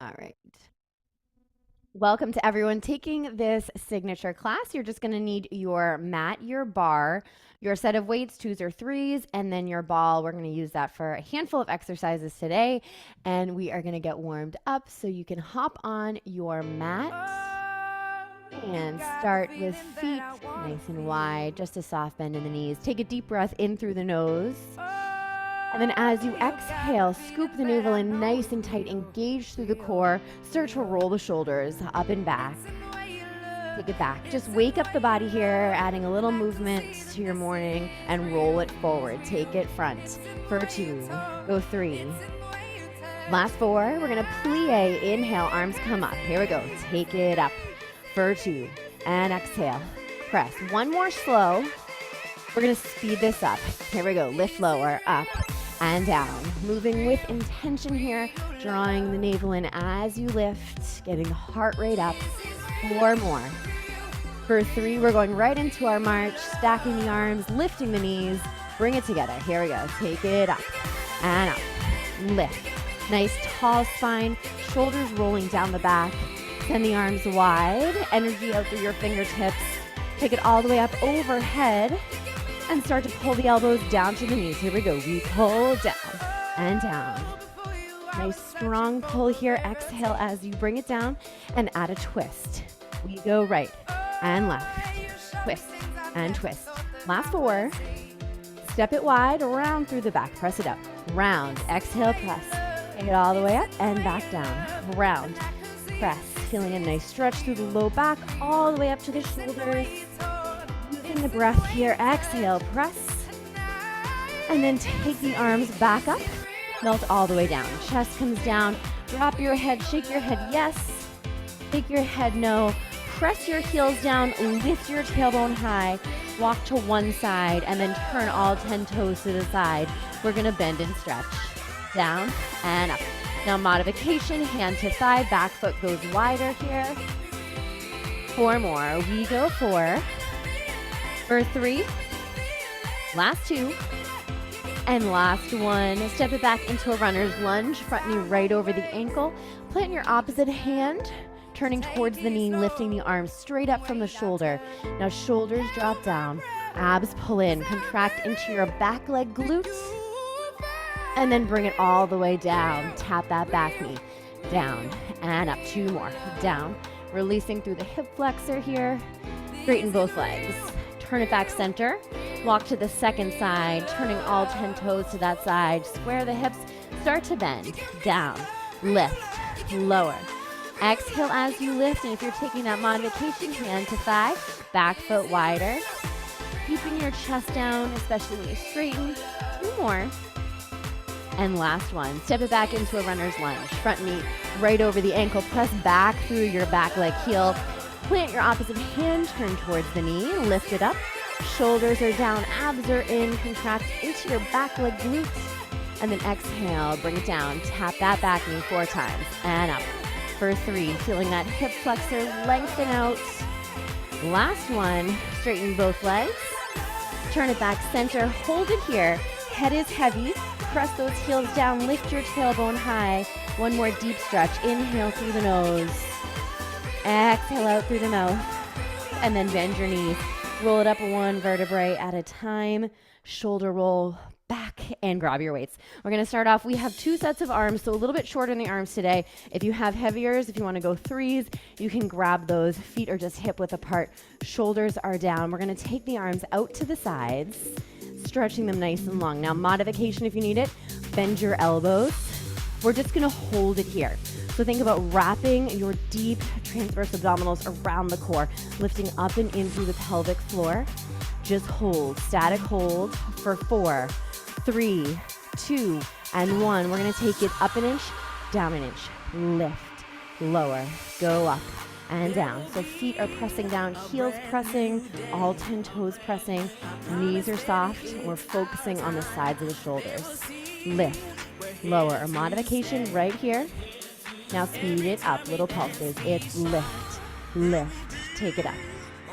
All right. Welcome to everyone taking this signature class. You're just going to need your mat, your bar, your set of weights, twos or threes, and then your ball. We're going to use that for a handful of exercises today, and we are going to get warmed up so you can hop on your mat and start with feet nice and wide, just a soft bend in the knees. Take a deep breath in through the nose. And then as you exhale, scoop the navel in nice and tight, engage through the core, start to roll the shoulders up and back. Take it back. Just wake up the body here, adding a little movement to your morning and roll it forward. Take it front for 2, go 3. Last 4, we're gonna plie, inhale, arms come up. Here we go, take it up for 2 and exhale, press. One more slow. We're gonna speed this up. Here we go, lift lower, up and down. Moving with intention here, drawing the navel in as you lift, getting the heart rate up. 4 more. For 3, we're going right into our march, stacking the arms, lifting the knees, bring it together. Here we go, take it up and up, lift. Nice tall spine, shoulders rolling down the back. Send the arms wide, energy out through your fingertips. Take it all the way up overhead. And start to pull the elbows down to the knees. Here we go. We pull down and down. Nice strong pull here. Exhale as you bring it down and add a twist. We go right and left. Twist and twist. Last 4. Step it wide, round through the back. Press it up. Round. Exhale, press. Take it all the way up and back down. Round. Press. Feeling a nice stretch through the low back, all the way up to the shoulders. The breath here, exhale, press, and then take the arms back up, melt all the way down. Chest comes down, drop your head, shake your head, yes, shake your head, no. Press your heels down, lift your tailbone high, walk to one side, and then turn all 10 toes to the side. We're gonna bend and stretch, down and up. Now modification, hand to thigh, back foot goes wider here. 4 more, we go 4. For 3, last 2, and last 1. Step it back into a runner's lunge, front knee right over the ankle. Plant your opposite hand, turning towards the knee, lifting the arms straight up from the shoulder. Now shoulders drop down, abs pull in, contract into your back leg glutes, and then bring it all the way down. Tap that back knee, down and up. 2 more, down. Releasing through the hip flexor here, straighten both legs. Turn it back center, walk to the second side, turning all 10 toes to that side, square the hips, start to bend, down, lift, lower. Exhale as you lift, and if you're taking that modification, hand to thigh, back foot wider, keeping your chest down, especially when you straighten. 2 more. And last 1, step it back into a runner's lunge, front knee right over the ankle, press back through your back leg heel. Plant your opposite hand, turn towards the knee, lift it up. Shoulders are down, abs are in, contract into your back leg glutes. And then exhale, bring it down. Tap that back knee 4 times and up. For 3, feeling that hip flexor lengthen out. Last 1, straighten both legs. Turn it back center, hold it here. Head is heavy, press those heels down, lift your tailbone high. 1 more deep stretch, inhale through the nose. Exhale out through the mouth, and then bend your knees. Roll it up 1 vertebrae at a time. Shoulder roll back and grab your weights. We're gonna start off, we have 2 sets of arms, so a little bit shorter in the arms today. If you have heaviers, if you wanna go 3s, you can grab those. Feet are just hip width apart, shoulders are down. We're gonna take the arms out to the sides, stretching them nice and long. Now modification if you need it, bend your elbows. We're just gonna hold it here. So think about wrapping your deep transverse abdominals around the core, lifting up and in through the pelvic floor. Just hold, static hold for 4, 3, 2, and 1. We're gonna take it up an inch, down an inch, lift, lower, go up and down. So feet are pressing down, heels pressing, all 10 toes pressing, knees are soft. We're focusing on the sides of the shoulders. Lift, lower, a modification right here. Now speed it up, little pulses. It's lift, lift, take it up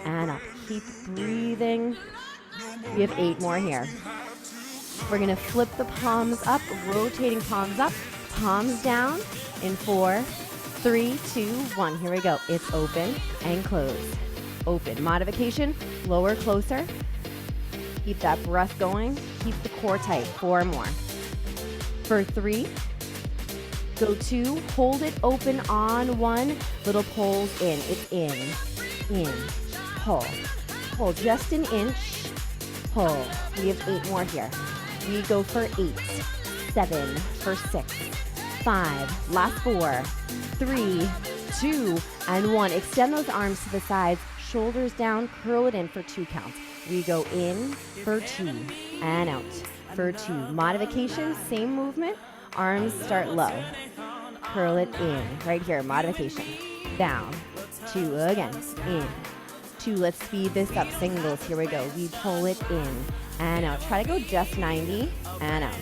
and up. Keep breathing. We have 8 more here. We're gonna flip the palms up, rotating palms up, palms down in 4, 3, 2, 1. Here we go. It's open and close. Open. Modification. Lower, closer. Keep that breath going. Keep the core tight. 4 more. For 3. Go 2. Hold it open on 1. Little pulls in. It's in, pull, pull. Just an inch. Pull. We have 8 more here. We go for 8, 7, for 6, 5, last 4, 3, 2, and 1. Extend those arms to the sides, shoulders down, curl it in for 2 counts. We go in for 2 and out for 2. Modification, same movement. Arms start low. Curl it in. Right here, modification. Down. 2 again. In. 2. Let's speed this up. Singles. Here we go. We pull it in and out. Try to go just 90 and out.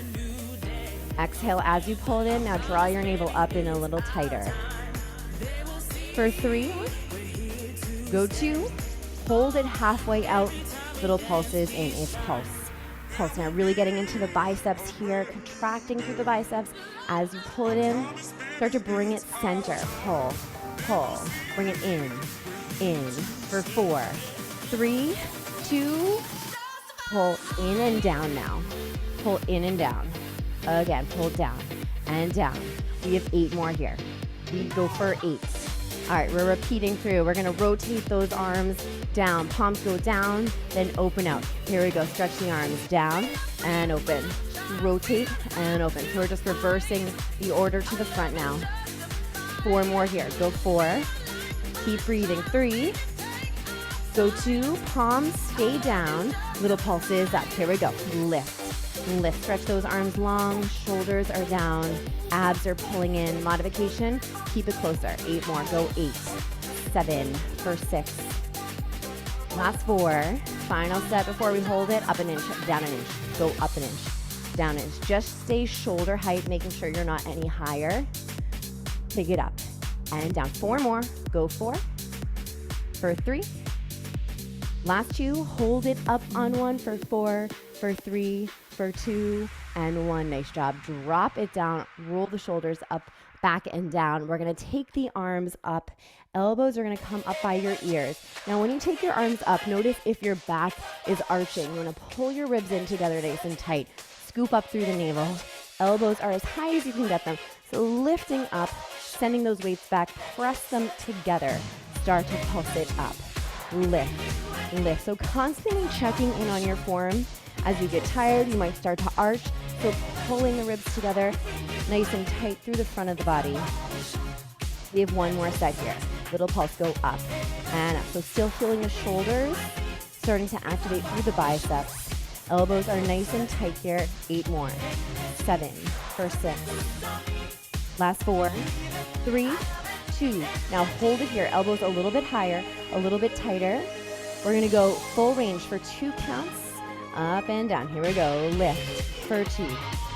Exhale as you pull it in. Now draw your navel up in a little tighter. For 3. Go 2. Hold it halfway out. Little pulses in. It's pulse. Pulse. Now really getting into the biceps here. Contracting through the biceps. As you pull it in, start to bring it center. Pull. Pull. Bring it in. In. For 4. 3, 2. Pull in and down now. Pull in and down. Again, pull down and down. We have 8 more here. We go for 8. All right, we're repeating through. We're gonna rotate those arms down. Palms go down, then open out. Here we go, stretch the arms down and open. Rotate and open. So we're just reversing the order to the front now. 4 more here, go 4. Keep breathing, 3. Go 2, palms stay down. Little pulses up, here we go. Lift, lift, stretch those arms long, shoulders are down, abs are pulling in. Modification, keep it closer. 8 more, go 8, 7, for 6. Last 4, final set before we hold it. Up an inch, down an inch, go up an inch, down an inch. Just stay shoulder height, making sure you're not any higher. Pick it up and down. 4 more, go 4, for 3. Last 2, hold it up on 1 for 4, for 3, for 2, and 1. Nice job. Drop it down, roll the shoulders up, back and down. We're gonna take the arms up. Elbows are gonna come up by your ears. Now when you take your arms up, notice if your back is arching. You wanna pull your ribs in together nice and tight. Scoop up through the navel. Elbows are as high as you can get them. So lifting up, sending those weights back, press them together. Start to pulse it up. Lift, lift. So constantly checking in on your form. As you get tired, you might start to arch. So pulling the ribs together nice and tight through the front of the body. We have 1 more set here. Little pulse, go up and up. So still feeling the shoulders starting to activate through the biceps. Elbows are nice and tight here. 8 more. 7, for 6. Last 4, 3, 2. Now hold it here. Elbows a little bit higher, a little bit tighter. We're gonna go full range for 2 counts. Up and down. Here we go. Lift for 2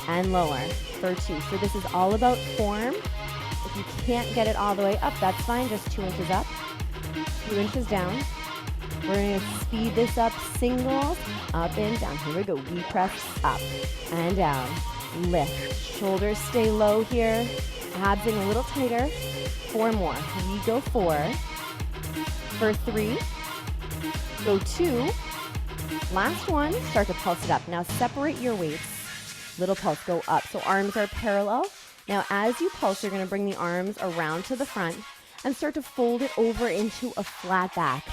and lower for 2. So this is all about form. If you can't get it all the way up, that's fine. Just 2 inches up, 2 inches down. We're going to speed this up. Singles, up and down. Here we go. We press up and down. Lift. Shoulders stay low here. Abs in a little tighter. 4 more. We go 4. For 3. Go 2. Last 1. Start to pulse it up. Now separate your weights. Little pulse, go up. So arms are parallel. Now as you pulse, you're going to bring the arms around to the front and start to fold it over into a flat back.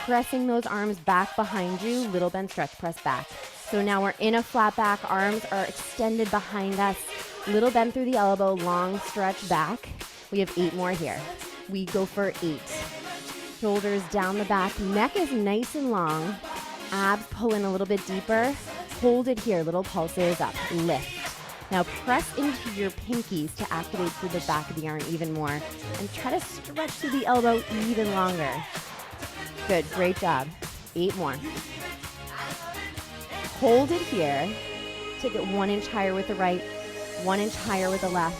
Pressing those arms back behind you. Little bend, stretch, press back. So now we're in a flat back. Arms are extended behind us. Little bend through the elbow, long stretch back. We have 8 more here. We go for 8. Shoulders down the back. Neck is nice and long. Abs pull in a little bit deeper. Hold it here. Little pulses up. Lift. Now press into your pinkies to activate through the back of the arm even more. And try to stretch through the elbow even longer. Good. Great job. 8 more. Hold it here. Take it 1 inch higher with the right, 1 inch higher with the left.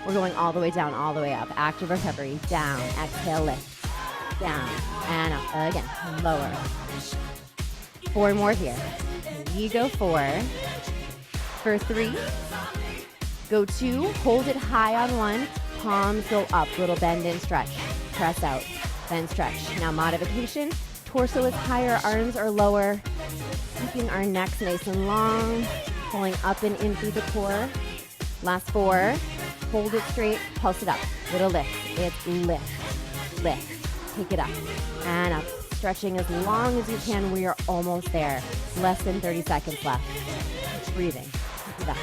We're going all the way down, all the way up. Active recovery. Down. Exhale, lift. Down and up. Again. Lower. 4 more here. We go 4. For 3. Go 2. Hold it high on 1. palms go up, little bend and stretch. Press out, then stretch. Now modification, torso is higher, arms are lower. Keeping our necks nice and long, pulling up and in through the core. Last 4, hold it straight, pulse it up. Little lift, it's lift, lift. Take it up and up. Stretching as long as you can. We are almost there. Less than 30 seconds left. Just breathing. Take it up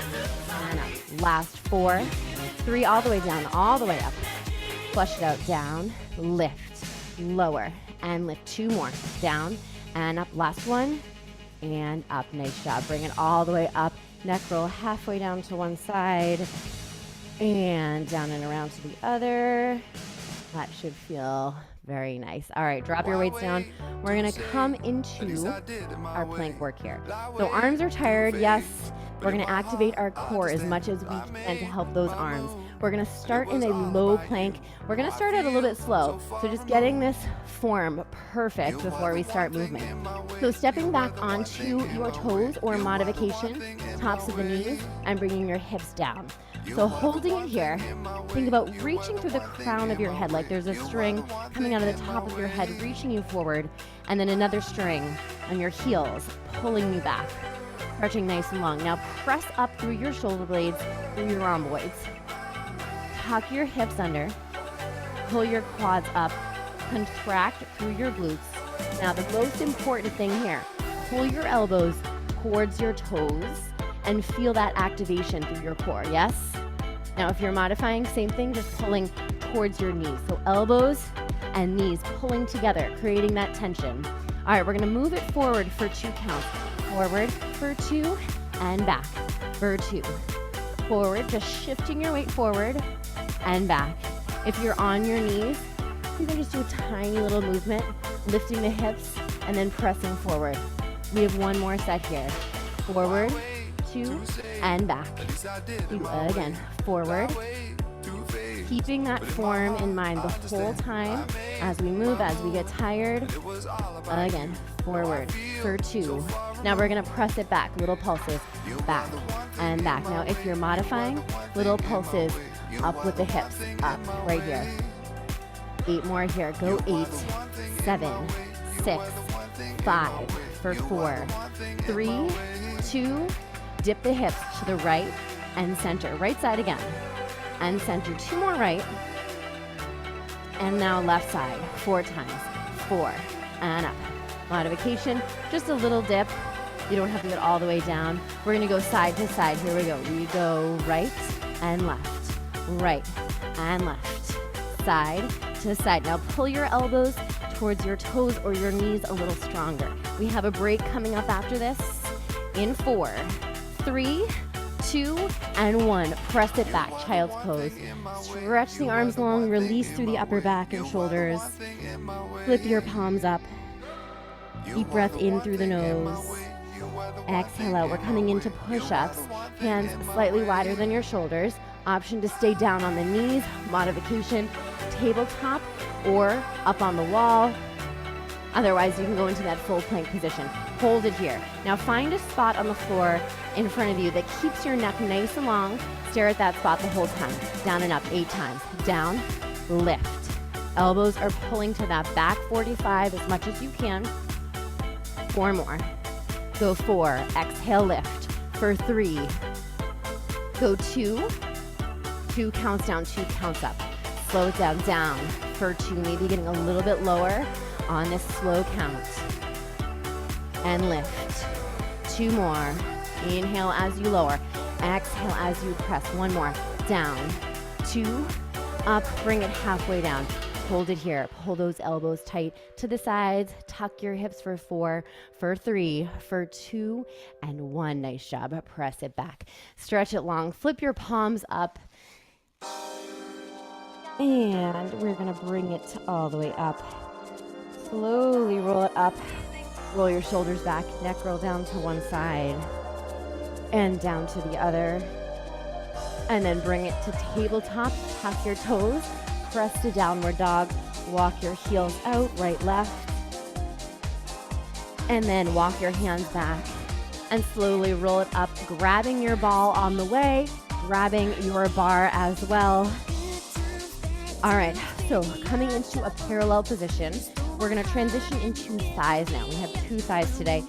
and up. Last 4, 3, all the way down, all the way up. Flush it out, down, lift, lower, and lift. 2 more, down and up. Last 1, and up. Nice job. Bring it all the way up. Neck roll halfway down to one side, and down and around to the other. That should feel very nice. All right, drop your weights down. We're gonna come into our plank work here. So arms are tired, yes. We're gonna activate our core as much as we can to help those arms. We're gonna start in a low plank. We're gonna start out a little bit slow. So just getting this form perfect before we start movement. So stepping back onto your toes or modification, tops of the knees, and bringing your hips down. So holding it here, think about reaching through the crown of your head, like there's a string coming out of the top of your head, reaching you forward, and then another string on your heels, pulling you back. Stretching nice and long. Now press up through your shoulder blades, through your rhomboids. Tuck your hips under, pull your quads up, contract through your glutes. Now the most important thing here, pull your elbows towards your toes and feel that activation through your core, yes? Now if you're modifying, same thing, just pulling towards your knees. So elbows and knees pulling together, creating that tension. All right, we're gonna move it forward for 2 counts. Forward for 2 and back for 2. Forward, just shifting your weight forward and back. If you're on your knees, you can just do a tiny little movement, lifting the hips and then pressing forward. We have 1 more set here. Forward, 2, and back. 2 again, forward. Keeping that form in mind the whole time as we move, as we get tired. Again, forward for 2. Now we're gonna press it back, little pulses, back and back. Now if you're modifying, little pulses up with the hips, up right here. 8 more here, go 8, 7, 6, 5, for 4, 3, 2, dip the hips to the right and center. Right side again. And center. 2 more right. And now left side. 4 times. 4. And up. Modification. Just a little dip. You don't have to get all the way down. We're going to go side to side. Here we go. We go right and left. Right and left. Side to side. Now pull your elbows towards your toes or your knees a little stronger. We have a break coming up after this. In 4, 3, 2, and 1. Press it back, child's pose. Stretch the arms long, release through the upper back and shoulders. Flip your palms up. Deep breath in through the nose. Exhale out. We're coming into push-ups. Hands slightly wider than your shoulders. Option to stay down on the knees. Modification, tabletop or up on the wall. Otherwise, you can go into that full plank position. Hold it here. Now find a spot on the floor in front of you that keeps your neck nice and long. Stare at that spot the whole time. Down and up 8 times. Down, lift. Elbows are pulling to that back 45 as much as you can. 4 more. Go 4. Exhale, lift. For 3. Go 2. 2 counts down, 2 counts up. Slow it down, down. For 2, maybe getting a little bit lower on this slow count. And lift. 2 more. Inhale as you lower. Exhale as you press. 1 more. Down. 2. Up. Bring it halfway down. Hold it here. Pull those elbows tight to the sides. Tuck your hips for 4, for 3, for 2, and 1. Nice job. Press it back. Stretch it long. Flip your palms up. And we're going to bring it all the way up. Slowly roll it up. Roll your shoulders back. Neck roll down to one side. And down to the other. And then bring it to tabletop. Tuck your toes. Press to downward dog. Walk your heels out, right, left. And then walk your hands back. And slowly roll it up, grabbing your ball on the way. Grabbing your bar as well. All right, so coming into a parallel position, we're gonna transition into thighs now. We have 2 thighs today.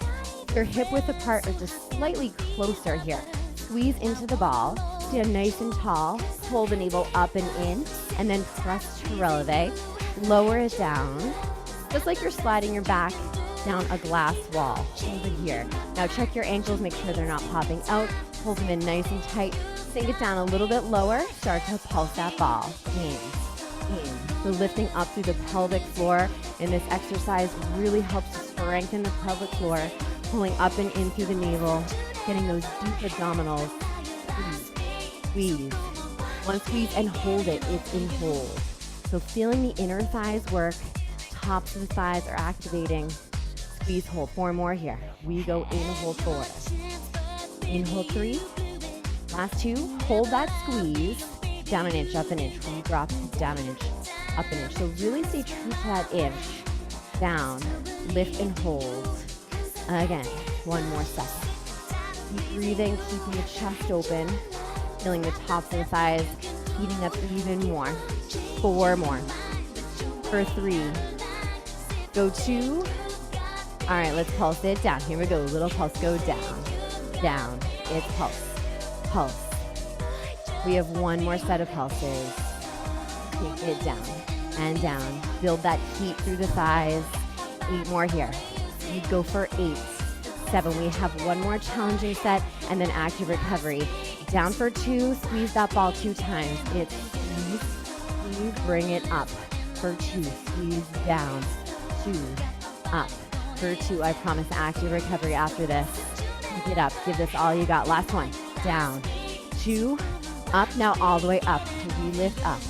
Your hip width apart or just slightly closer here. Squeeze into the ball, stand nice and tall, pull the navel up and in, and then press to releve. Lower it down, just like you're sliding your back down a glass wall. Hold it here. Now check your ankles, make sure they're not popping out. Hold them in nice and tight. Sink it down a little bit lower. Start to pulse that ball. In. So lifting up through the pelvic floor in this exercise really helps to strengthen the pelvic floor. Pulling up and in through the navel, getting those deep abdominals. Squeeze. One squeeze and hold it. It's in hold. So feeling the inner thighs work. Tops of the thighs are activating. Squeeze, hold. 4 more here. We go in, hold 4. In, hold 3. Last 2. Hold that squeeze. Down an inch, up an inch. We drop down an inch, up an inch. So really stay true to that inch. Down, lift and hold. Again, 1 more set. Keep breathing, keeping the chest open. Feeling the tops of the thighs heating up even more. 4 more. For 3. Go 2. All right, let's pulse it down. Here we go. Little pulse. Go down. Down. It's pulse. Pulse. We have 1 more set of pulses. Take it down and down. Build that heat through the thighs. 8 more here. You go for 8. 7. We have 1 more challenging set and then active recovery. Down for 2. Squeeze that ball 2 times. It's squeeze, squeeze, bring it up. For 2. Squeeze down. 2. Up. For 2. I promise active recovery after this. Pick it up. Give this all you got. Last one. Down. 2. Up. Now all the way up. We lift up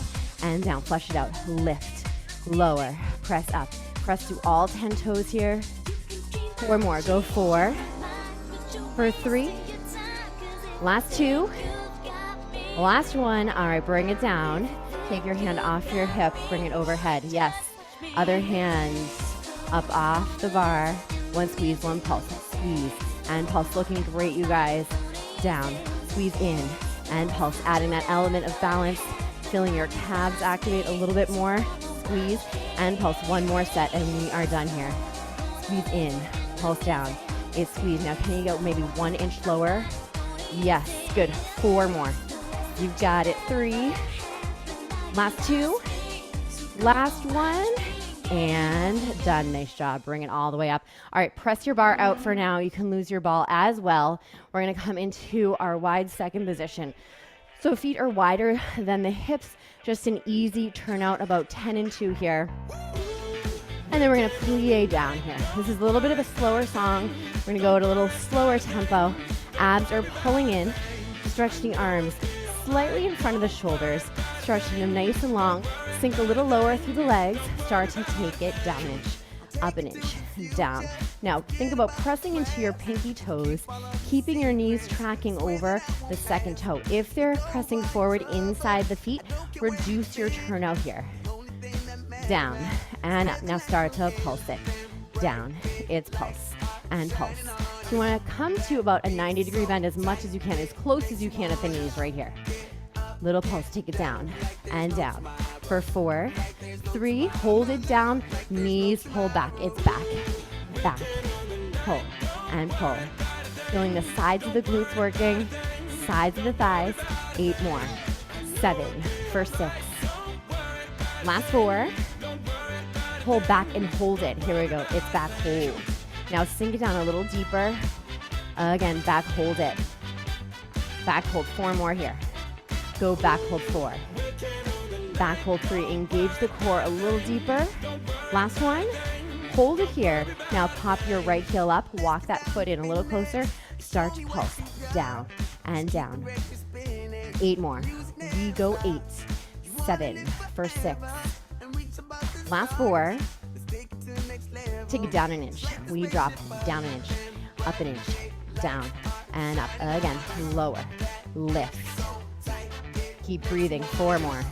and down. Flush it out. Lift. Lower. Press up. Press through all 10 toes here. 4 more. Go 4. For 3. Last 2. Last 1. All right, bring it down. Take your hand off your hip. Bring it overhead. Yes. Other hand up off the bar. 1 squeeze, 1 pulse. Squeeze and pulse. Looking great, you guys. Down. Squeeze in and pulse. Adding that element of balance. Feeling your calves activate a little bit more. Squeeze and pulse. 1 more set and we are done here. Squeeze in. Pulse down. It's squeeze. Now can you go maybe 1 inch lower? Yes. Good. 4 more. You've got it. 3. Last 2. Last 1. And done. Nice job. Bring it all the way up. All right. Press your bar out for now. You can lose your ball as well. We're going to come into our wide second position. So feet are wider than the hips. Just an easy turnout, about 10 and 2 here. And then we're going to plie down here. This is a little bit of a slower song. We're going to go at a little slower tempo. Abs are pulling in. Stretch the arms slightly in front of the shoulders. Stretching them nice and long. Sink a little lower through the legs. Start to take it down an inch, up an inch, down. Now think about pressing into your pinky toes, keeping your knees tracking over the second toe. If they're pressing forward inside the feet, reduce your turnout here. Down and up. Now start to pulse it. Down. It's pulse and pulse. So you want to come to about a 90-degree bend as much as you can, as close as you can at the knees right here. Little pulse. Take it down and down. For 4, 3, hold it down. Knees pull back. It's back, back, pull and pull. Feeling the sides of the glutes working, sides of the thighs. 8 more. 7 for 6. Last 4. Pull back and hold it. Here we go. It's back, hold. Now sink it down a little deeper. Again, back, hold it. Back, hold. 4 more here. Go back, hold 4. Back, hold 3. Engage the core a little deeper. Last one. Hold it here. Now pop your right heel up. Walk that foot in a little closer. Start to pulse. Down and down. 8 more. We go 8. 7 for 6. Last 4. Take it down an inch. We drop down an inch, up an inch, down and up. Again, lower, lift. Keep breathing. 4 more.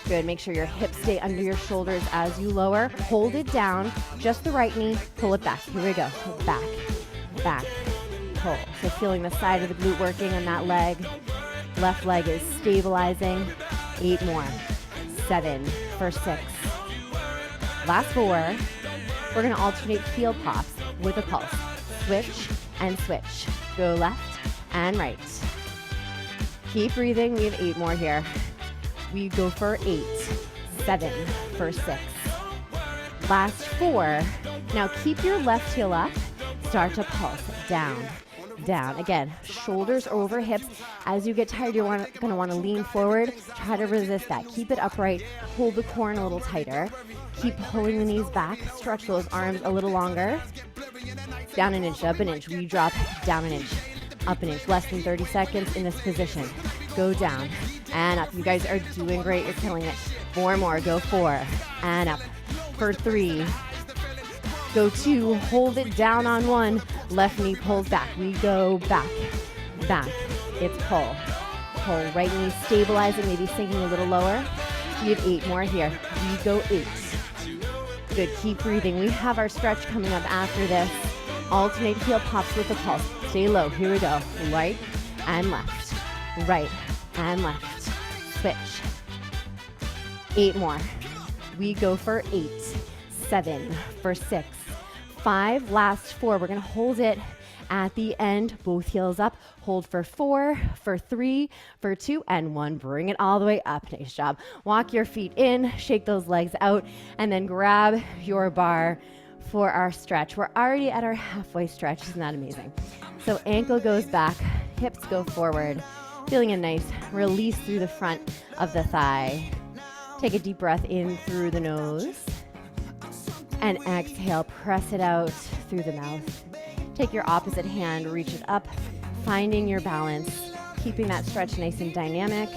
Good. Make sure your hips stay under your shoulders as you lower. Hold it down. Just the right knee. Pull it back. Here we go. Back, back, pull. So feeling the side of the glute working on that leg. Left leg is stabilizing. 8 more. 7 for 6. Last 4. We're going to alternate heel pops with a pulse. Switch and switch. Go left and right. Keep breathing. We have 8 more here. We go for 8, 7 for 6. Last 4. Now keep your left heel up. Start to pulse down, down. Again, shoulders over hips. As you get tired, you're going to want to lean forward. Try to resist that. Keep it upright. Hold the core in a little tighter. Keep pulling the knees back. Stretch those arms a little longer. Down an inch, up an inch. We drop down an inch, up an inch. Less than 30 seconds in this position. Go down and up. You guys are doing great. You're killing it. 4 more. Go 4 and up. For 3. Go 2, hold it down on 1. Left knee pulls back. We go back, back. It's pull. Pull. Right knee stabilizing, maybe sinking a little lower. We have 8 more here. We go 8. Good. Keep breathing. We have our stretch coming up after this. Alternate heel pops with the pulse. Stay low. Here we go. Right and left. Right and left. Switch. 8 more. We go for 8. 7 for 6. 5, last 4. We're going to hold it at the end. Both heels up. Hold for 4, for 3, for 2, and 1. Bring it all the way up. Nice job. Walk your feet in, shake those legs out, and then grab your bar for our stretch. We're already at our halfway stretch. Isn't that amazing? So ankle goes back, hips go forward. Feeling a nice release through the front of the thigh. Take a deep breath in through the nose. And exhale, press it out through the mouth. Take your opposite hand, reach it up, finding your balance, keeping that stretch nice and dynamic.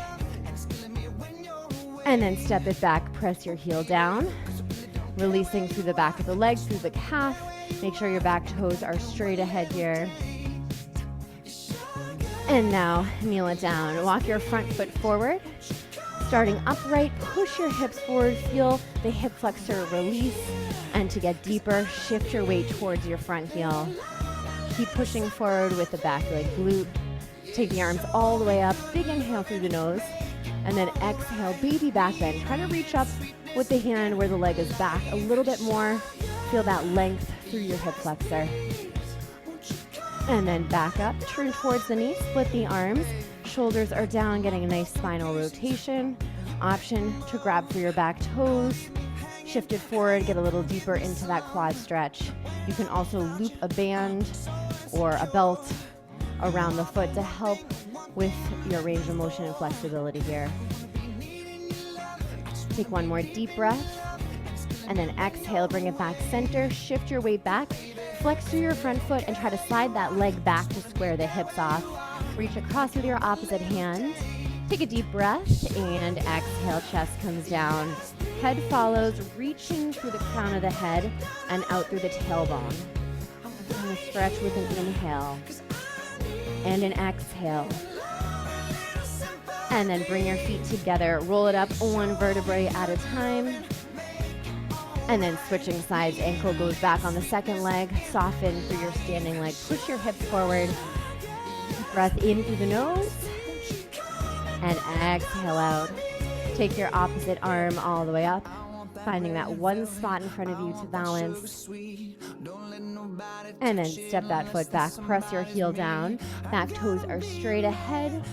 And then step it back, press your heel down, releasing through the back of the leg, through the calf. Make sure your back toes are straight ahead here. And now kneel it down. Walk your front foot forward. Starting upright, push your hips forward, feel the hip flexor release, and to get deeper, shift your weight towards your front heel. Keep pushing forward with the back leg glute. Take the arms all the way up, big inhale through the nose, and then exhale, baby back bend. Try to reach up with the hand where the leg is back a little bit more. Feel that length through your hip flexor. And then back up, turn towards the knee, split the arms. Shoulders are down, getting a nice spinal rotation. Option to grab for your back toes. Shift it forward, get a little deeper into that quad stretch. You can also loop a band or a belt around the foot to help with your range of motion and flexibility here. Take one more deep breath. And then exhale, bring it back center. Shift your weight back. Flex through your front foot and try to slide that leg back to square the hips off. Reach across with your opposite hand. Take a deep breath and exhale, chest comes down. Head follows, reaching through the crown of the head and out through the tailbone. And stretch with an inhale and an exhale. And then bring your feet together. Roll it up one vertebrae at a time. And then switching sides, ankle goes back on the second leg. Soften through your standing leg. Push your hips forward. Breath in through the nose. And exhale out. Take your opposite arm all the way up. Finding that one spot in front of you to balance. And then step that foot back. Press your heel down. Back toes are straight ahead.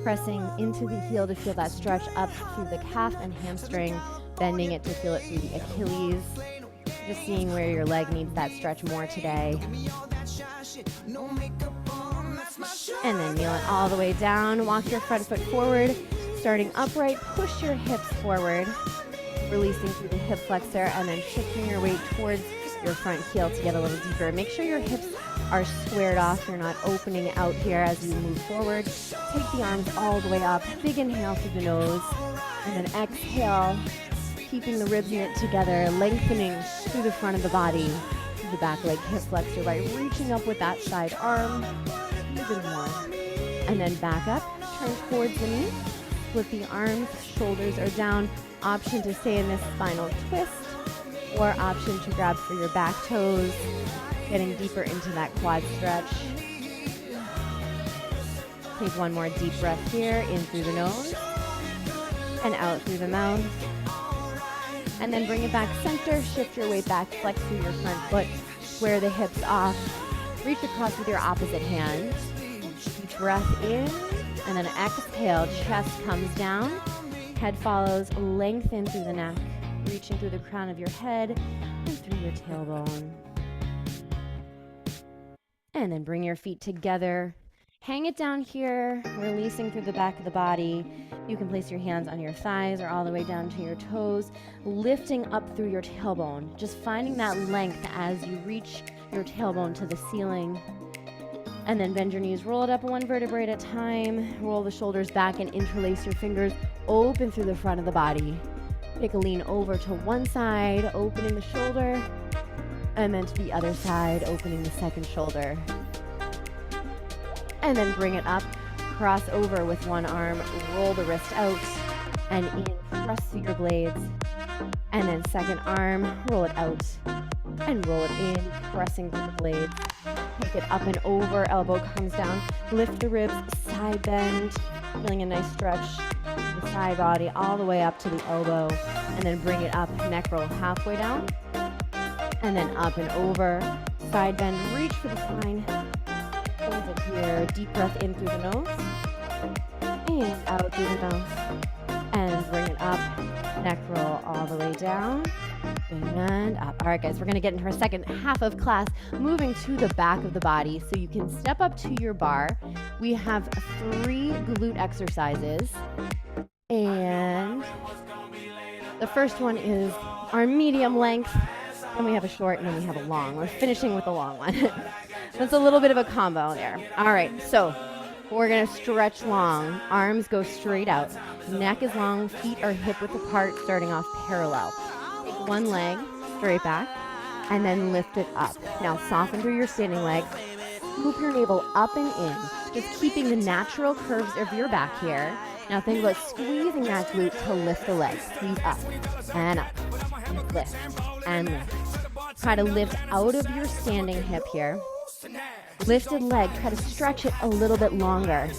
Pressing into the heel to feel that stretch up through the calf and hamstring. Bending it to feel it through the Achilles. Just seeing where your leg needs that stretch more today. And then kneel it all the way down. Walk your front foot forward. Starting upright, push your hips forward. Releasing through the hip flexor and then shifting your weight towards your front heel to get a little deeper. Make sure your hips are squared off. You're not opening out here as you move forward. Take the arms all the way up. Big inhale through the nose. And then exhale. Keeping the ribs knit together, lengthening through the front of the body, through the back leg hip flexor by reaching up with that side arm, even more. And then back up, turn towards the knee, split the arms, shoulders are down. Option to stay in this spinal twist, or option to grab for your back toes, getting deeper into that quad stretch. Take one more deep breath here, in through the nose, and out through the mouth. And then bring it back center, shift your weight back, flex through your front foot, square the hips off, reach across with your opposite hand. Deep breath in, and then exhale, chest comes down, head follows, lengthen through the neck, reaching through the crown of your head and through your tailbone. And then bring your feet together. Hang it down here, releasing through the back of the body. You can place your hands on your thighs or all the way down to your toes, lifting up through your tailbone, just finding that length as you reach your tailbone to the ceiling. And then bend your knees, roll it up one vertebrae at a time, roll the shoulders back and interlace your fingers, open through the front of the body. Take a lean over to one side, opening the shoulder, and then to the other side, opening the second shoulder. And then bring it up, cross over with one arm, roll the wrist out and in, press through your blades. And then second arm, roll it out and roll it in, pressing through the blades. Take it up and over, elbow comes down, lift the ribs, side bend, feeling a nice stretch, the side body all the way up to the elbow, and then bring it up, neck roll halfway down, and then up and over, side bend, reach for the spine. Hold it here, deep breath in through the nose, and out through the nose, and bring it up, neck roll all the way down, and up. All right, guys, we're gonna get into our second half of class, moving to the back of the body so you can step up to your bar. We have 3 glute exercises, and the first one is our medium length, then we have a short, and then we have a long. We're finishing with a long one. That's a little bit of a combo there. All right, so we're gonna stretch long. Arms go straight out. Neck is long, feet are hip width apart, starting off parallel. Take one leg straight back, and then lift it up. Now soften through your standing leg. Move your navel up and in, just keeping the natural curves of your back here. Now think about squeezing that glute to lift the leg. Squeeze up and up, lift and lift. Try to lift out of your standing hip here. Lifted leg, try to stretch it a little bit longer.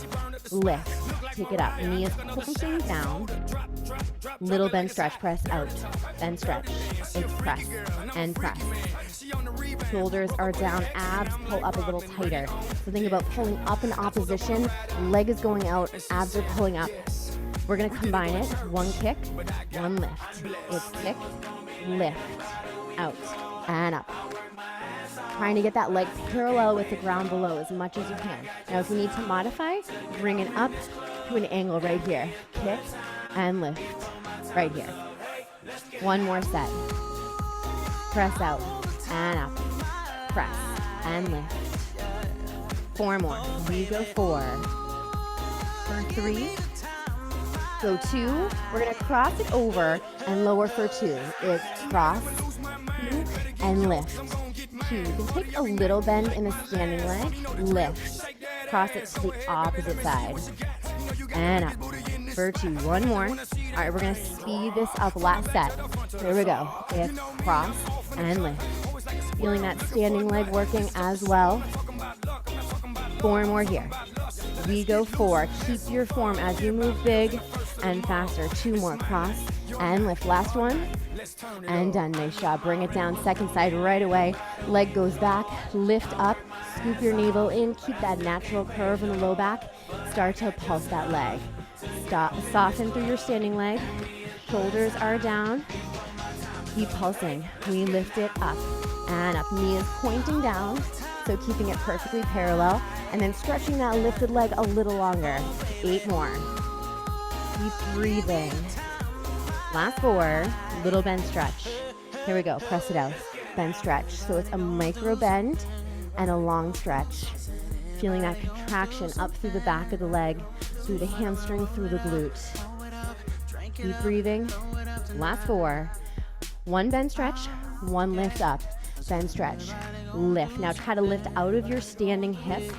Lift, take it up, knee is pointing down. Little bend, stretch, press out. Bend, stretch, it's press and press. Shoulders are down, abs pull up a little tighter. So think about pulling up in opposition, leg is going out, abs are pulling up. We're gonna combine it, one kick, one lift. It's kick, lift, out, and up. Trying to get that leg parallel with the ground below as much as you can. Now if you need to modify, bring it up to an angle right here. Kick and lift, right here. One more set. Press out and up. Press and lift. 4 more. We go 4. For 3. Go 2. We're gonna cross it over and lower for 2. It's cross, 2, and lift. 2. You can take a little bend in the standing leg, lift. Cross it to the opposite side. And up. For 2. One more. All right, we're gonna speed this up. Last set. Here we go. It's cross and lift. Feeling that standing leg working as well. 4 more here. We go 4. Keep your form as you move big and faster. 2 more. Cross and lift. Last one. And done. Nice job. Bring it down. Second side right away. Leg goes back. Lift up. Scoop your navel in. Keep that natural curve in the low back. Start to pulse that leg. Stop. Soften through your standing leg. Shoulders are down. Keep pulsing. We lift it up and up. Knee is pointing down, so keeping it perfectly parallel. And then stretching that lifted leg a little longer. 8 more. Keep breathing. Last 4. Little bend stretch. Here we go. Press it out. Bend stretch. So it's a micro bend and a long stretch. Feeling that contraction up through the back of the leg, through the hamstring, through the glute. Keep breathing. Last 4. 1 bend stretch, 1 lift up. Bend stretch, lift. Now try to lift out of your standing hip.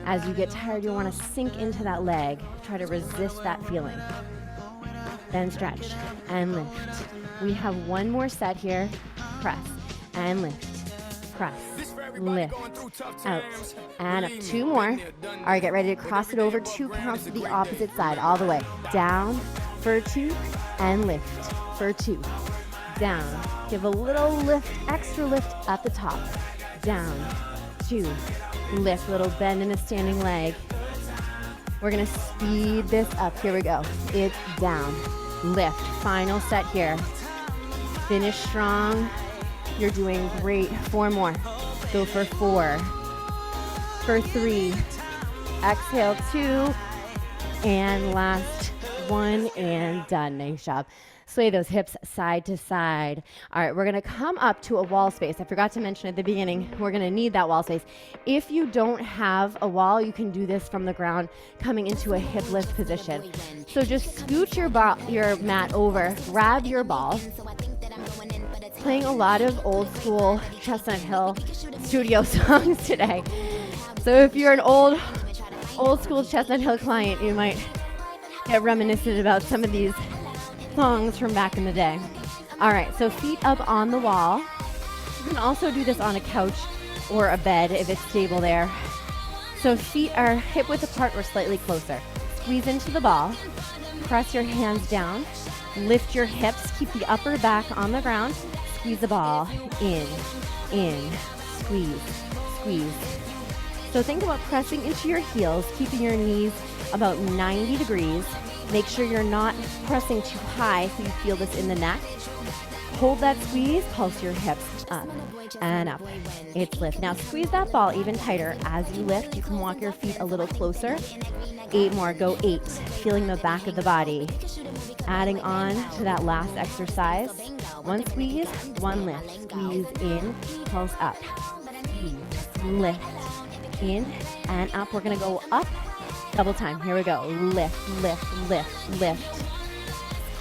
As you get tired, you want to sink into that leg. Try to resist that feeling. Bend stretch and lift. We have 1 more set here. Press and lift. Press, lift, out, and up. 2 more. All right, get ready to cross it over. 2 counts to the opposite side, all the way. Down for 2 and lift for 2. down. Give a little lift, extra lift at the top. Down, 2, lift, little bend in a standing leg. We're gonna speed this up. Here we go. It's down, lift. Final set here. Finish strong. You're doing great. 4 more. Go for 4. For 3. Exhale, 2. And last 1 and done. Nice job. Sway those hips side to side. All right, we're gonna come up to a wall space. I forgot to mention at the beginning, we're gonna need that wall space. If you don't have a wall, you can do this from the ground, coming into a hip lift position. So just scoot your mat over, grab your ball. Playing a lot of old school Chestnut Hill studio songs today. So if you're an old school Chestnut Hill client, you might get reminiscent about some of these songs from back in the day. All right, so feet up on the wall. You can also do this on a couch or a bed if it's stable there. So feet are hip width apart or slightly closer. Squeeze into the ball. Press your hands down. Lift your hips. Keep the upper back on the ground. Squeeze the ball in, squeeze, squeeze. So think about pressing into your heels, keeping your knees about 90 degrees. Make sure you're not pressing too high so you feel this in the neck. Hold that squeeze, pulse your hips up and up. It's lift. Now squeeze that ball even tighter as you lift. You can walk your feet a little closer. 8 more, go 8. Feeling the back of the body. Adding on to that last exercise. 1 squeeze, 1 lift. Squeeze in, pulse up. Squeeze, lift, in and up. We're gonna go up, double time. Here we go. Lift, lift, lift, lift.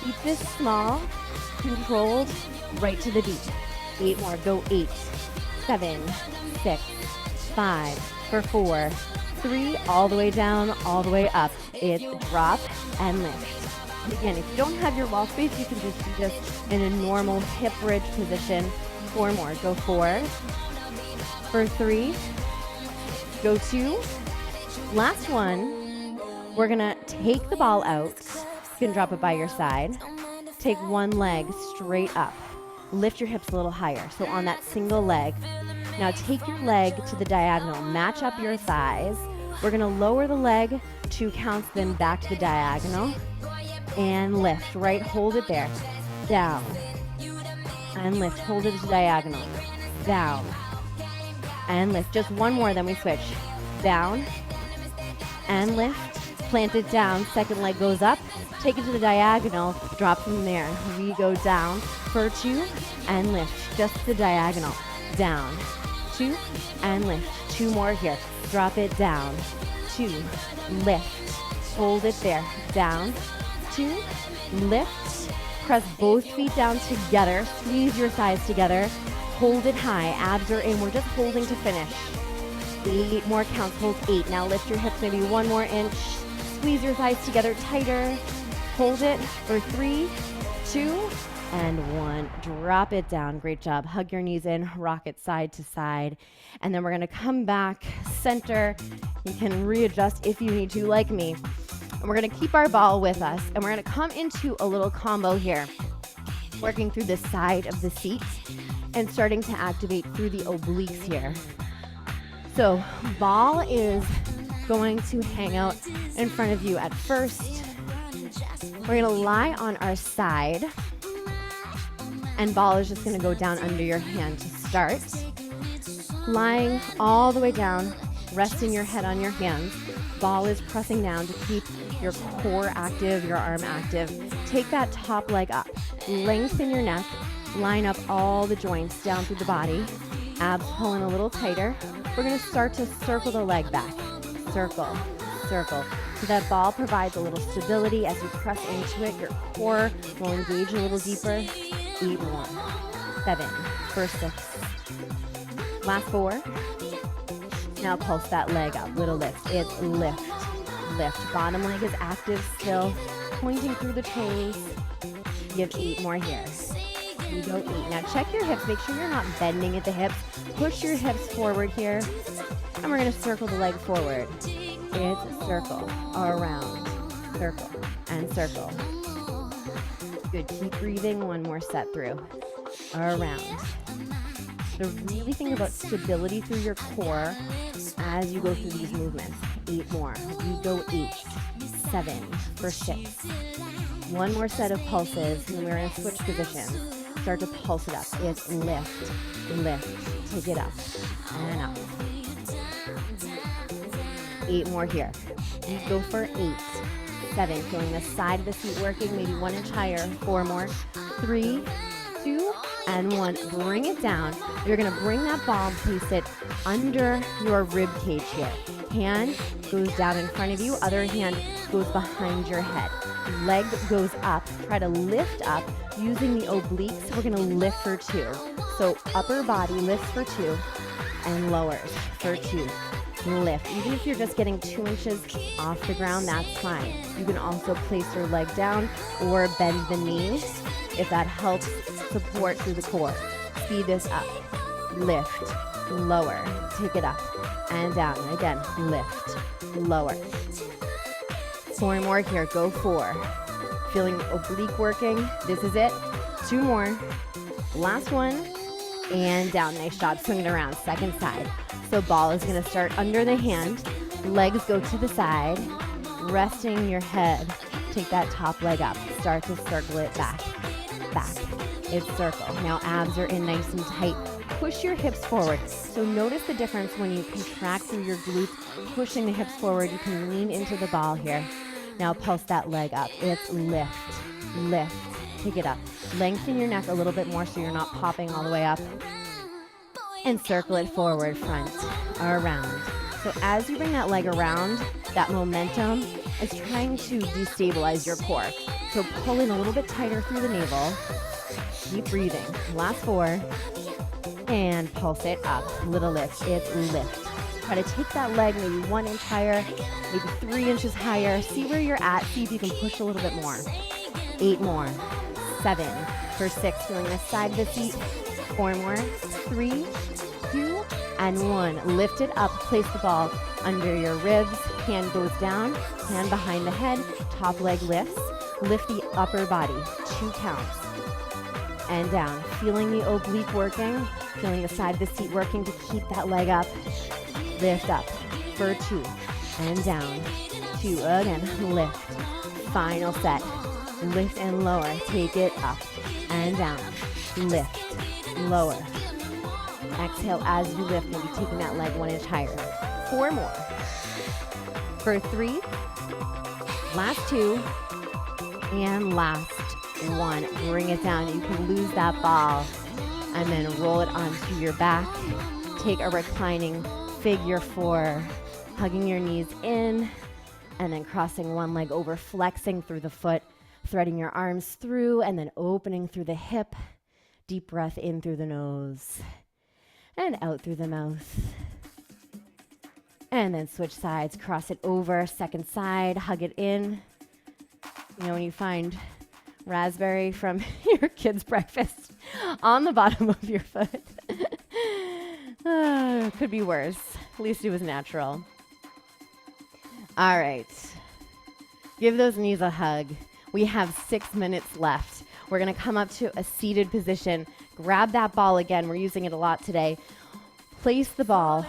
Keep this small, controlled, right to the beat. 8 more, go 8, 7, 6, 5, for 4, 3, all the way down, all the way up. It's drop and lift. Again, if you don't have your wall space, you can just do this in a normal hip bridge position. 4 more, go 4, for 3, go 2, last one. We're gonna take the ball out. You can drop it by your side. Take one leg straight up. Lift your hips a little higher. So on that single leg. Now take your leg to the diagonal. Match up your thighs. We're gonna lower the leg 2 counts, then back to the diagonal. And lift, right? Hold it there. Down. And lift, hold it to the diagonal. Down. And lift. Just 1 more, then we switch. Down. And lift. Plant it down. Second leg goes up. Take it to the diagonal. Drop from there. We go down for 2 and lift. Just the diagonal. Down. 2 and lift. 2 more here. Drop it down. 2. Lift. Hold it there. Down. 2. Lift. Press both feet down together. Squeeze your thighs together. Hold it high. Abs are in. We're just holding to finish. 8 more counts. Hold 8. Now lift your hips maybe 1 more inch. Squeeze your thighs together tighter. Hold it for 3, 2, and 1. Drop it down. Great job. Hug your knees in. Rock it side to side. And then we're going to come back center. You can readjust if you need to, like me. And we're going to keep our ball with us. And we're going to come into a little combo here. Working through the side of the seat and starting to activate through the obliques here. So ball is going to hang out in front of you at first. We're going to lie on our side. And ball is just going to go down under your hand to start. Lying all the way down, resting your head on your hands. Ball is pressing down to keep your core active, your arm active. Take that top leg up. Lengthen your neck. Line up all the joints down through the body. Abs pull in a little tighter. We're going to start to circle the leg back. Circle, circle. So that ball provides a little stability as you press into it. Your core will engage a little deeper. 8 more. 7. For 6. Last 4. Now pulse that leg up. Little lift. It's lift. Lift. Bottom leg is active still. Pointing through the toes. Give 8 more here. You go 8. Now check your hips. Make sure you're not bending at the hips. Push your hips forward here. And we're going to circle the leg forward. It's circle, around, circle, and circle. Good, keep breathing, one more set through. Around. So really think about stability through your core as you go through these movements. 8 more. You go 8, 7 for 6. One more set of pulses, and then we're going to switch positions. Start to pulse it up. It's lift, lift, take it up, and up. 8 more here. You go for 8, 7, feeling the side of the seat working, maybe 1 inch higher. 4 more. 3, 2, and 1. Bring it down. You're going to bring that ball and place it under your rib cage here. Hand goes down in front of you. Other hand goes behind your head. Leg goes up. Try to lift up using the obliques. We're going to lift for 2. So upper body lifts for 2 and lowers for 2. Lift. Even if you're just getting 2 inches off the ground, that's fine. You can also place your leg down or bend the knees if that helps support through the core. Speed this up. Lift, lower, take it up and down. Again, lift, lower. 4 more here, go 4. Feeling oblique working, this is it. 2 more, last one, and down. Nice job, swing it around, second side. So ball is gonna start under the hand, legs go to the side, resting your head. Take that top leg up, start to circle it back, back. It's circle. Now abs are in nice and tight. Push your hips forward. So notice the difference when you contract through your glutes, pushing the hips forward. You can lean into the ball here. Now pulse that leg up. It's lift, lift, take it up. Lengthen your neck a little bit more so you're not popping all the way up. And circle it forward, front, around. So as you bring that leg around, that momentum is trying to destabilize your core. So pull in a little bit tighter through the navel. Keep breathing. Last 4. And pulse it up. Little lift. It's lift. Try to take that leg maybe 1 inch higher, maybe 3 inches higher. See where you're at. See if you can push a little bit more. 8 more. 7 for 6. Feeling the side of the seat. 4 more. 3, 2, and 1. Lift it up. Place the ball under your ribs. Hand goes down. Hand behind the head. Top leg lifts. Lift the upper body. 2 counts. And down. Feeling the oblique working. Feeling the side of the seat working to keep that leg up. Lift up for 2. And down. 2. Again. Lift. Final set. Lift and lower. Take it up and down. Lift. Lower. Exhale as you lift, maybe taking that leg 1 inch higher. 4 more. For 3. Last 2. And last 1. Bring it down. You can lose that ball and then roll it onto your back. Take a reclining figure 4, hugging your knees in and then crossing one leg over, flexing through the foot, threading your arms through and then opening through the hip. Deep breath in through the nose and out through the mouth. And then switch sides, cross it over, second side, hug it in. You know, when you find raspberry from your kid's breakfast on the bottom of your foot. Could be worse. At least it was natural. All right. Give those knees a hug. We have 6 minutes left. We're going to come up to a seated position. Grab that ball again. We're using it a lot today. Place the ball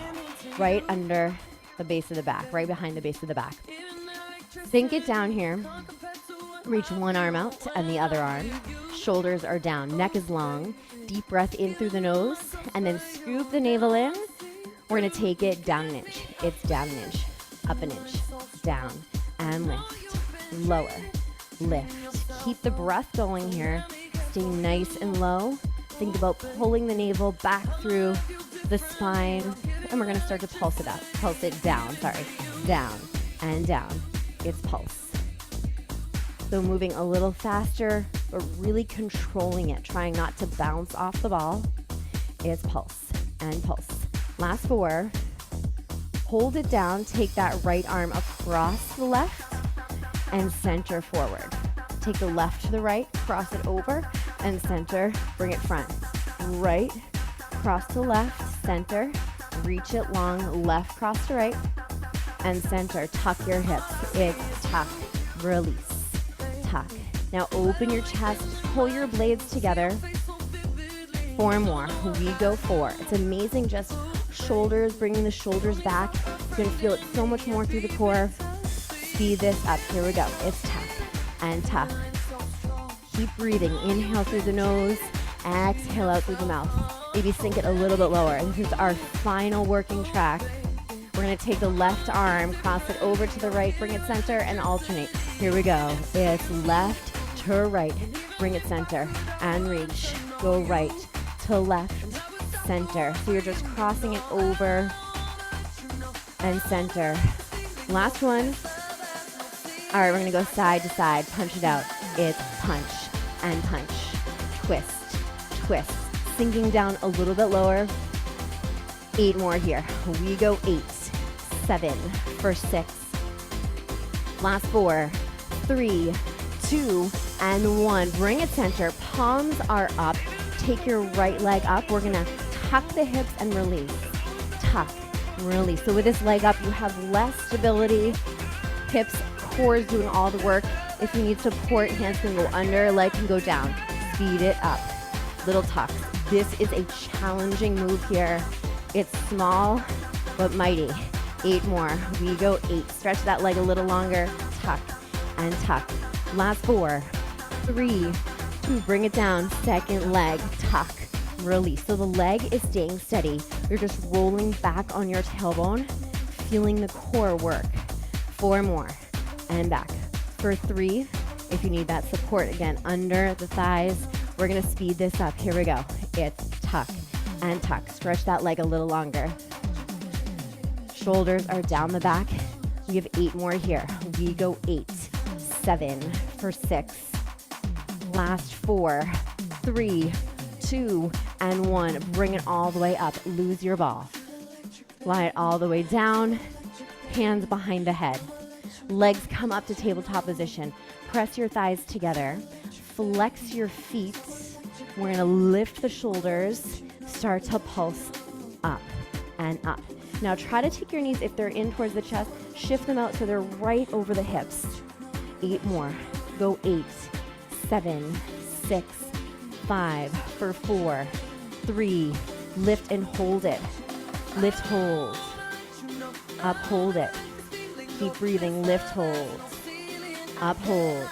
right under the base of the back, right behind the base of the back. Sink it down here. Reach one arm out and the other arm. Shoulders are down. Neck is long. Deep breath in through the nose and then scoop the navel in. We're going to take it down an inch. It's down an inch, up an inch, down, and lift, lower, lift. Keep the breath going here. Stay nice and low. Think about pulling the navel back through the spine. And we're going to start to pulse it up. Pulse it down, down and down. It's pulse. So moving a little faster, but really controlling it, trying not to bounce off the ball. It's pulse and pulse. Last 4. Hold it down. Take that right arm across the left and center forward. Take the left to the right, cross it over and center. Bring it front. Right, cross to left, center. Reach it long, left, cross to right, and center. Tuck your hips. It's tuck, release, tuck, Now open your chest, pull your blades together. 4 more. We go 4. It's amazing, just shoulders, bringing the shoulders back. You're going to feel it so much more through the core. Speed this up. Here we go. It's tough and tough. Keep breathing. Inhale through the nose. Exhale out through the mouth. Maybe sink it a little bit lower. This is our final working track. We're going to take the left arm, cross it over to the right, bring it center, and alternate. Here we go. It's left to right. Bring it center and reach. Go right to left, center. So you're just crossing it over and center. Last one. All right, we're going to go side to side. Punch it out. It's punch and punch. Twist, twist. Sinking down a little bit lower. 8 more here. We go 8, 7 for 6. Last 4, 3, 2, and 1. Bring it center. Palms are up. Take your right leg up. We're going to tuck the hips and release. Tuck, release. So with this leg up, you have less stability. Hips, core is doing all the work. If you need support, hands can go under, leg can go down. Speed it up. Little tucks. This is a challenging move here. It's small, but mighty. 8 more. We go 8. Stretch that leg a little longer. Tuck and tuck. Last 4, 3, 2. Bring it down. Second leg. Tuck. Release. So the leg is staying steady. You're just rolling back on your tailbone, feeling the core work. 4 more. And back. For 3, if you need that support, again, under the thighs, we're going to speed this up. Here we go. It's tuck and tuck. Stretch that leg a little longer. Shoulders are down the back. We have 8 more here. We go 8, 7 for 6. Last 4, 3, 2, and 1. Bring it all the way up. Lose your ball. Lie it all the way down. Hands behind the head. Legs come up to tabletop position. Press your thighs together. Flex your feet. We're going to lift the shoulders. Start to pulse up and up. Now try to take your knees, if they're in towards the chest, shift them out so they're right over the hips. 8 more. Go 8, 7, 6, 5 for 4, 3. Lift and hold it. Lift, hold. Up, hold it. Keep breathing. Lift, hold. Up, hold.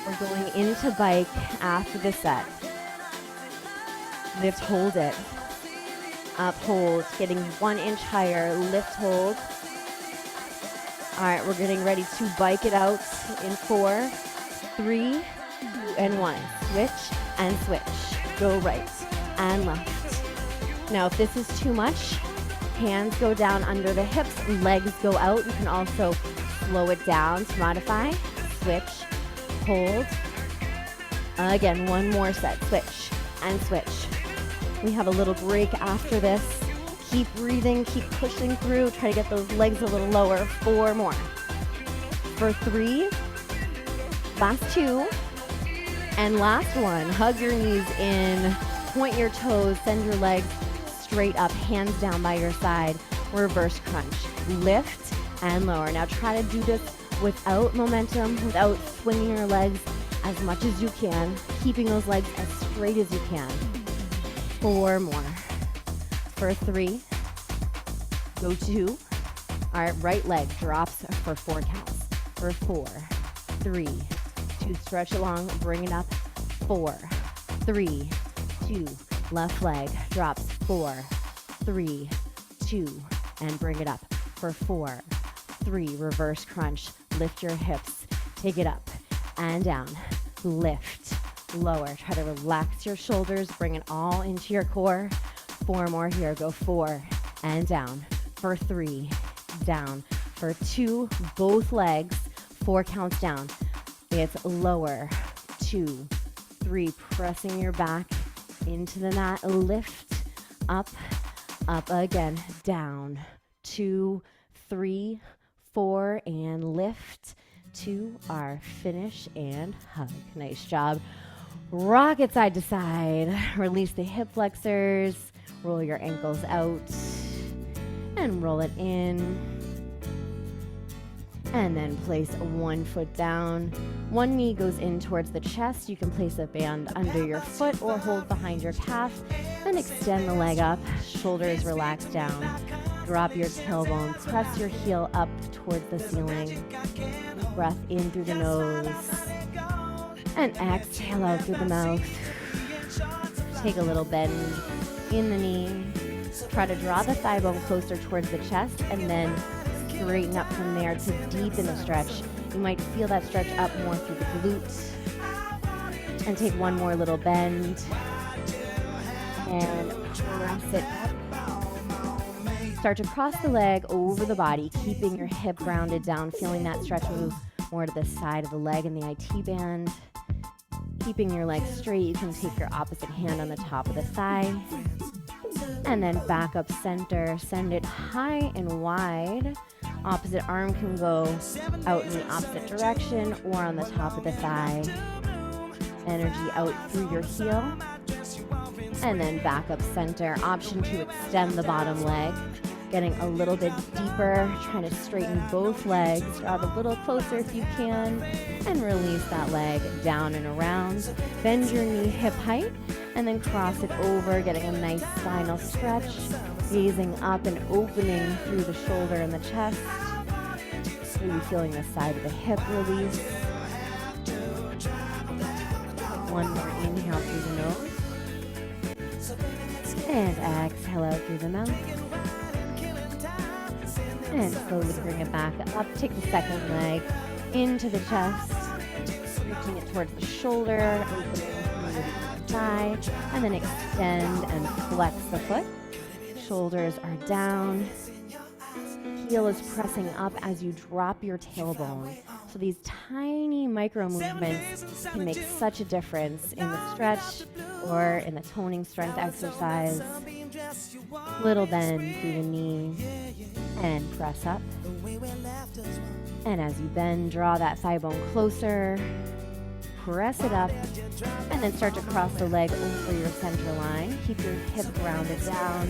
We're going into bike after the set. Lift, hold it. Up, hold. Getting 1 inch higher. Lift, hold. All right, we're getting ready to bike it out in 4, 3, and 1. Switch and switch. Go right and left. Now, if this is too much, hands go down under the hips, legs go out. You can also slow it down to modify. Switch, hold. Again, 1 more set. Switch and switch. We have a little break after this. Keep breathing, keep pushing through. Try to get those legs a little lower. 4 more. For 3, last 2, and last 1. Hug your knees in, point your toes, send your legs straight up, hands down by your side. Reverse crunch. Lift and lower. Now try to do this without momentum, without swinging your legs as much as you can, keeping those legs as straight as you can. 4 more. For 3, go 2. All right, right leg drops for 4 counts. For 4, 3, 2, stretch along, bring it up. 4, 3, 2, left leg drops. 4, 3, 2, and bring it up. For 4, 3, reverse crunch. Lift your hips, take it up and down. Lift, lower. Try to relax your shoulders, bring it all into your core. 4 more here. Go 4 and down. For 3, down. For 2, both legs, 4 counts down. It's lower. 2, 3, pressing your back into the mat. Lift, up, up again, down. 2, 3, 4, and lift to our finish and hug. Nice job. Rock it side to side. Release the hip flexors. Roll your ankles out and roll it in. And then place one foot down. One knee goes in towards the chest. You can place a band under your foot or hold behind your calf and extend the leg up. Shoulders relax down. Drop your tailbone. Press your heel up towards the ceiling. Breath in through the nose. And exhale out through the mouth. Take a little bend in the knee. Try to draw the thigh bone closer towards the chest and then straighten up from there to deepen the stretch. You might feel that stretch up more through the glutes. And take one more little bend and press it up. Start to cross the leg over the body, keeping your hip rounded down, feeling that stretch move more to the side of the leg in the IT band. Keeping your leg straight, you can take your opposite hand on the top of the thigh. And then back up center, send it high and wide. Opposite arm can go out in the opposite direction or on the top of the thigh. Energy out through your heel. And then back up center. Option to extend the bottom leg. Getting a little bit deeper, trying to straighten both legs. Draw it a little closer if you can. And release that leg down and around. Bend your knee hip height. And then cross it over, getting a nice spinal stretch. Gazing up and opening through the shoulder and the chest. Maybe feeling the side of the hip release. One more inhale through the nose. And exhale out through the mouth. And slowly bring it back up. Take the second leg into the chest. Reaching it towards the shoulder. Opening through the thigh. And then extend and flex the foot. Shoulders are down. Heel is pressing up as you drop your tailbone. So these tiny micro movements can make such a difference in the stretch or in the toning strength exercise. Little bend through the knee and press up. And as you bend, draw that thigh bone closer. Press it up, and then start to cross the leg over your center line. Keep your hip grounded down.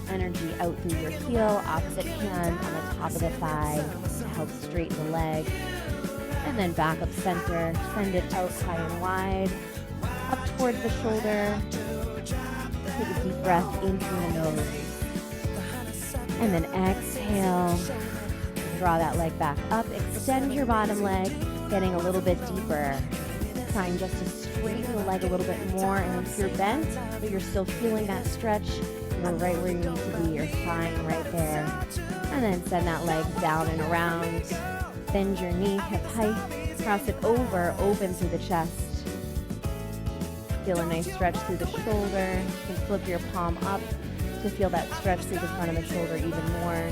Energy out through your heel, opposite hand on the top of the thigh to help straighten the leg. And then back up center, send it out high and wide, up towards the shoulder. Take a deep breath in through the nose. And then exhale, draw that leg back up, extend your bottom leg, getting a little bit deeper. Trying just to straighten the leg a little bit more, and if you're bent, but you're still feeling that stretch, you're right where you need to be. You're fine right there. And then send that leg down and around. Bend your knee, hip height. Cross it over, open through the chest. Feel a nice stretch through the shoulder. You can flip your palm up to feel that stretch through the front of the shoulder even more.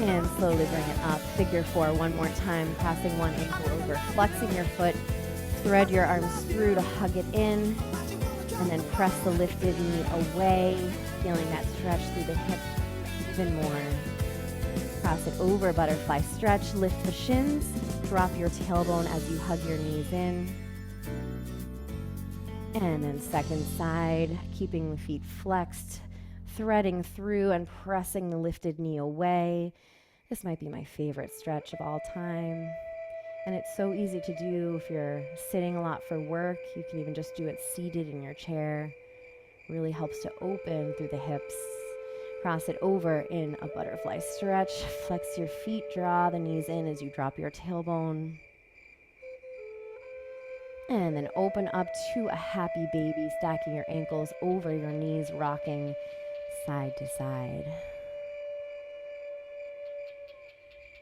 And slowly bring it up. Figure four one more time. Crossing one ankle over. Flexing your foot. Thread your arms through to hug it in. And then press the lifted knee away. Feeling that stretch through the hip even more. Cross it over. Butterfly stretch. Lift the shins. Drop your tailbone as you hug your knees in. And then second side. Keeping the feet flexed. Threading through and pressing the lifted knee away. This might be my favorite stretch of all time. And it's so easy to do if you're sitting a lot for work. You can even just do it seated in your chair. Really helps to open through the hips. Cross it over in a butterfly stretch. Flex your feet, draw the knees in as you drop your tailbone. And then open up to a happy baby, stacking your ankles over your knees, rocking side to side.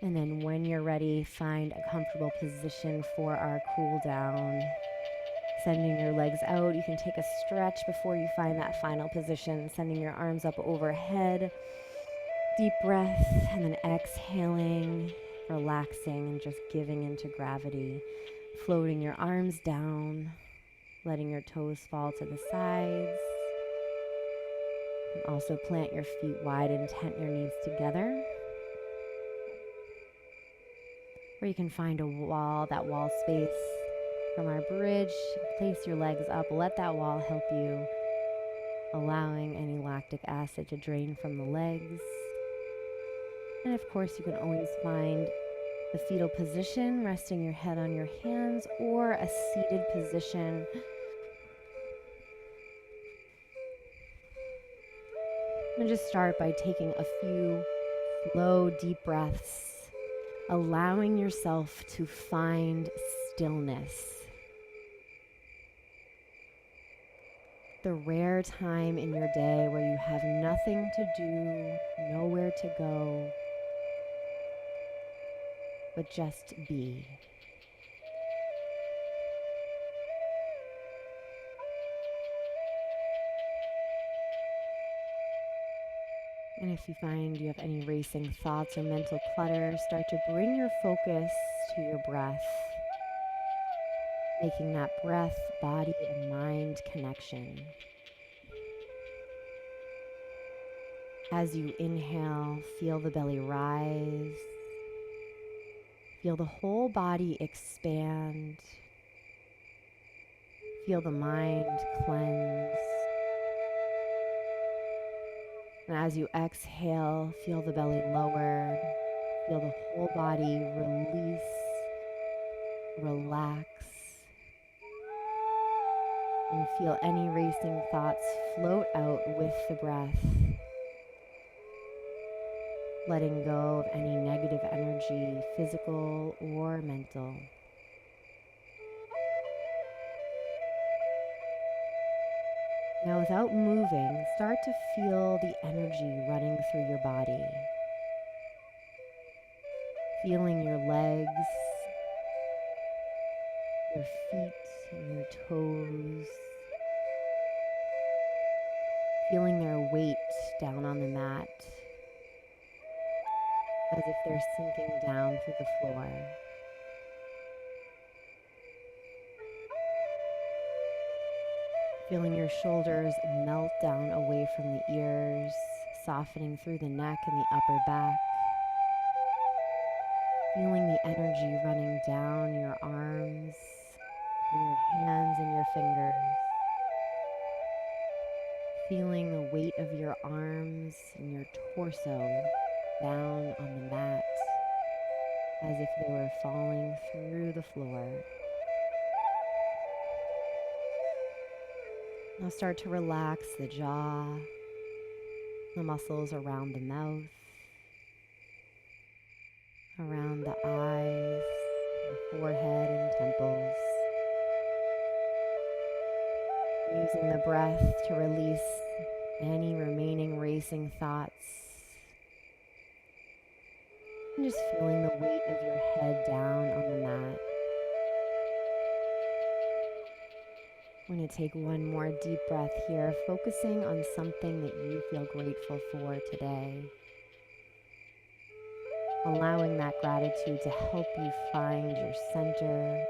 And then when you're ready, find a comfortable position for our cool down. Sending your legs out. You can take a stretch before you find that final position. Sending your arms up overhead. Deep breath, and then exhaling, relaxing, and just giving into gravity. Floating your arms down, letting your toes fall to the sides. And also plant your feet wide and tent your knees together. Or you can find a wall, that wall space from our bridge. Place your legs up. Let that wall help you, allowing any lactic acid to drain from the legs. And of course, you can always find the fetal position, resting your head on your hands, or a seated position. And just start by taking a few slow, deep breaths, allowing yourself to find stillness. The rare time in your day where you have nothing to do, nowhere to go, but just be. And if you find you have any racing thoughts or mental clutter, start to bring your focus to your breath, making that breath, body, and mind connection. As you inhale, feel the belly rise. Feel the whole body expand. Feel the mind cleanse. And as you exhale, feel the belly lower. Feel the whole body release, relax. And feel any racing thoughts float out with the breath. Letting go of any negative energy, physical or mental. Now, without moving, start to feel the energy running through your body. Feeling your legs, your feet and your toes. Feeling their weight down on the mat, as if they're sinking down through the floor. Feeling your shoulders melt down away from the ears, softening through the neck and the upper back. Feeling the energy running down your arms, through your hands and your fingers. Feeling the weight of your arms and your torso down on the mat, as if they were falling through the floor. Now start to relax the jaw, the muscles around the mouth, around the eyes, the forehead and temples. Using the breath to release any remaining racing thoughts. And just feeling the weight of your head down on the mat. We're going to take one more deep breath here, focusing on something that you feel grateful for today. Allowing that gratitude to help you find your center,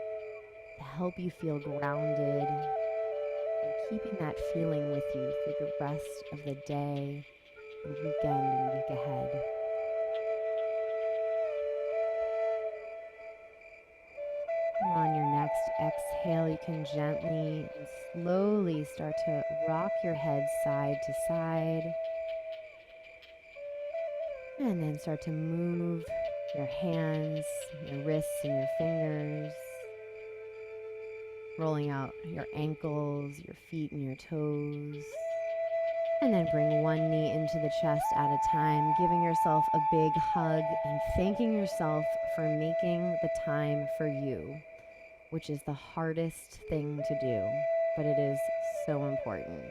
to help you feel grounded, and keeping that feeling with you for the rest of the day, the weekend, and week ahead. And on your next exhale, you can gently and slowly start to rock your head side to side. And then start to move your hands, your wrists, and your fingers. Rolling out your ankles, your feet, and your toes. And then bring one knee into the chest at a time, giving yourself a big hug and thanking yourself for making the time for you, which is the hardest thing to do, but it is so important.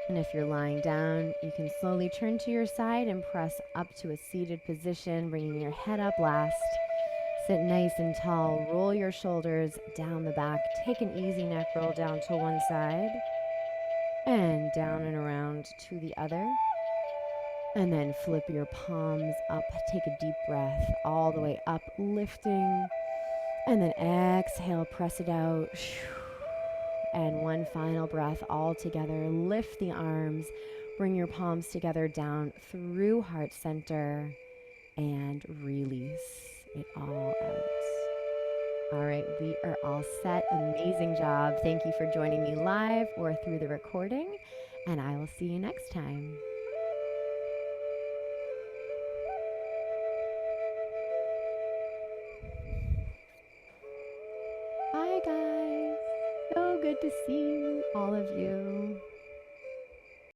And if you're lying down, you can slowly turn to your side and press up to a seated position, bringing your head up last. Sit nice and tall, roll your shoulders down the back, take an easy neck roll down to one side, and down and around to the other. And then flip your palms up, take a deep breath all the way up, lifting, and then exhale, press it out. And one final breath all together. Lift the arms, bring your palms together down through heart center, and release it all out. All right, we are all set. Amazing job. Thank you for joining me live or through the recording, and I will see you next time. good to see all of you.